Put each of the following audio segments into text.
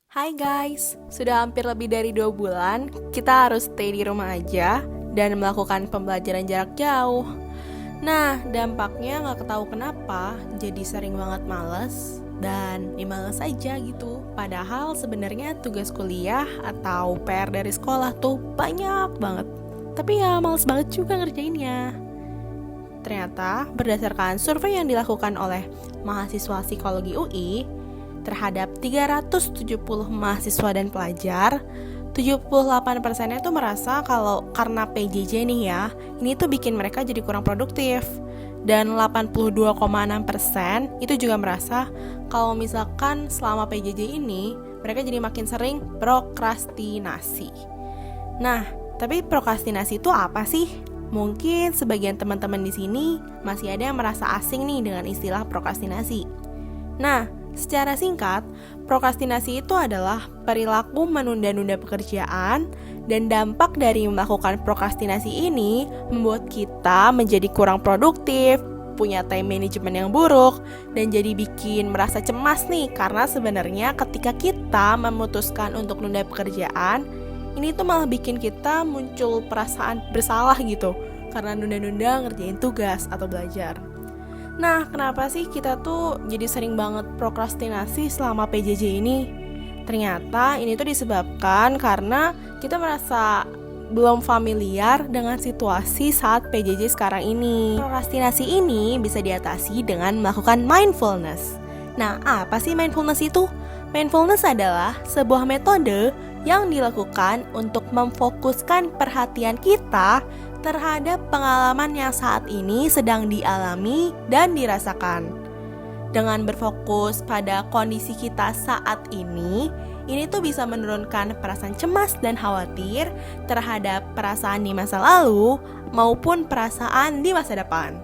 Hai guys, sudah hampir lebih dari 2 bulan kita harus stay di rumah aja dan melakukan pembelajaran jarak jauh. Nah, dampaknya gak ketahu kenapa jadi sering banget males dan males aja gitu. Padahal sebenarnya tugas kuliah atau PR dari sekolah tuh banyak banget. Tapi ya males banget juga ngerjainnya. Ternyata berdasarkan survei yang dilakukan oleh mahasiswa psikologi UI, terhadap 370 mahasiswa dan pelajar, 78%-nya tuh merasa kalau karena PJJ nih ya, ini tuh bikin mereka jadi kurang produktif. Dan 82,6% itu juga merasa kalau misalkan selama PJJ ini, mereka jadi makin sering prokrastinasi. Nah, tapi prokrastinasi itu apa sih? Mungkin sebagian teman-teman di sini masih ada yang merasa asing nih dengan istilah prokrastinasi. Nah, secara singkat, prokrastinasi itu adalah perilaku menunda-nunda pekerjaan dan dampak dari melakukan prokrastinasi ini membuat kita menjadi kurang produktif, punya time management yang buruk, dan jadi bikin merasa cemas nih karena sebenarnya ketika kita memutuskan untuk nunda pekerjaan, ini tuh malah bikin kita muncul perasaan bersalah gitu karena nunda-nunda ngerjain tugas atau belajar. Nah, kenapa sih kita tuh jadi sering banget prokrastinasi selama PJJ ini? Ternyata ini tuh disebabkan karena kita merasa belum familiar dengan situasi saat PJJ sekarang ini. Prokrastinasi ini bisa diatasi dengan melakukan mindfulness. Nah, apa sih mindfulness itu? Mindfulness adalah sebuah metode yang dilakukan untuk memfokuskan perhatian kita terhadap pengalaman yang saat ini sedang dialami dan dirasakan. Dengan berfokus pada kondisi kita saat ini tuh bisa menurunkan perasaan cemas dan khawatir terhadap perasaan di masa lalu maupun perasaan di masa depan.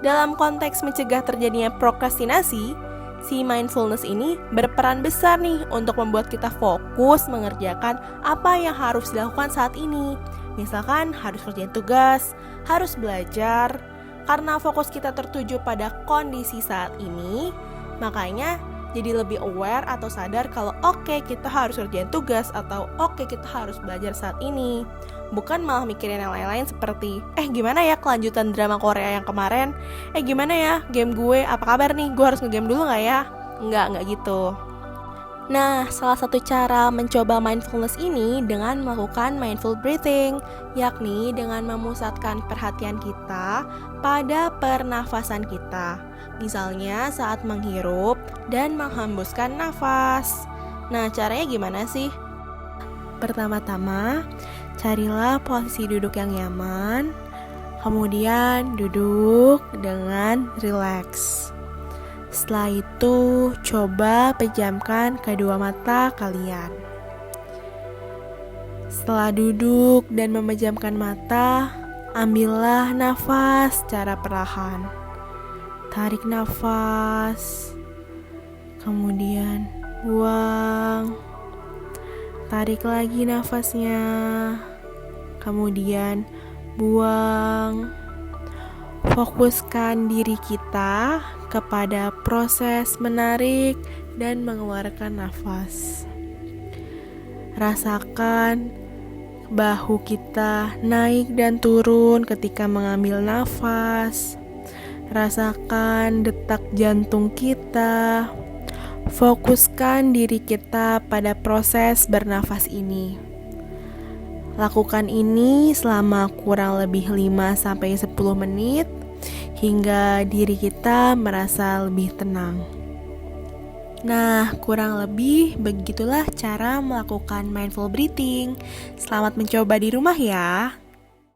Dalam konteks mencegah terjadinya prokrastinasi, si mindfulness ini berperan besar nih untuk membuat kita fokus mengerjakan apa yang harus dilakukan saat ini. Misalkan harus kerjain tugas, harus belajar. Karena fokus kita tertuju pada kondisi saat ini, makanya jadi lebih aware atau sadar kalau oke, kita harus kerjain tugas atau oke, kita harus belajar saat ini. Bukan malah mikirin yang lain-lain seperti gimana ya kelanjutan drama Korea yang kemarin? Gimana ya game gue? Apa kabar nih? Gue harus ngegame dulu gak ya? Enggak gitu. Nah, salah satu cara mencoba mindfulness ini dengan melakukan mindful breathing, yakni dengan memusatkan perhatian kita pada pernafasan kita. Misalnya saat menghirup dan menghembuskan nafas. Nah, caranya gimana sih? Pertama-tama, carilah posisi duduk yang nyaman, kemudian duduk dengan rileks. Setelah itu, coba pejamkan kedua mata kalian. Setelah duduk dan memejamkan mata, ambillah nafas secara perlahan. Tarik nafas, kemudian buang. Tarik lagi nafasnya, kemudian buang. Fokuskan diri kita kepada proses menarik dan mengeluarkan nafas. Rasakan bahu kita naik dan turun ketika mengambil nafas. Rasakan detak jantung kita. Fokuskan diri kita pada proses bernafas ini. Lakukan ini selama kurang lebih 5-10 menit hingga diri kita merasa lebih tenang. Nah, kurang lebih begitulah cara melakukan mindful breathing. Selamat mencoba di rumah ya.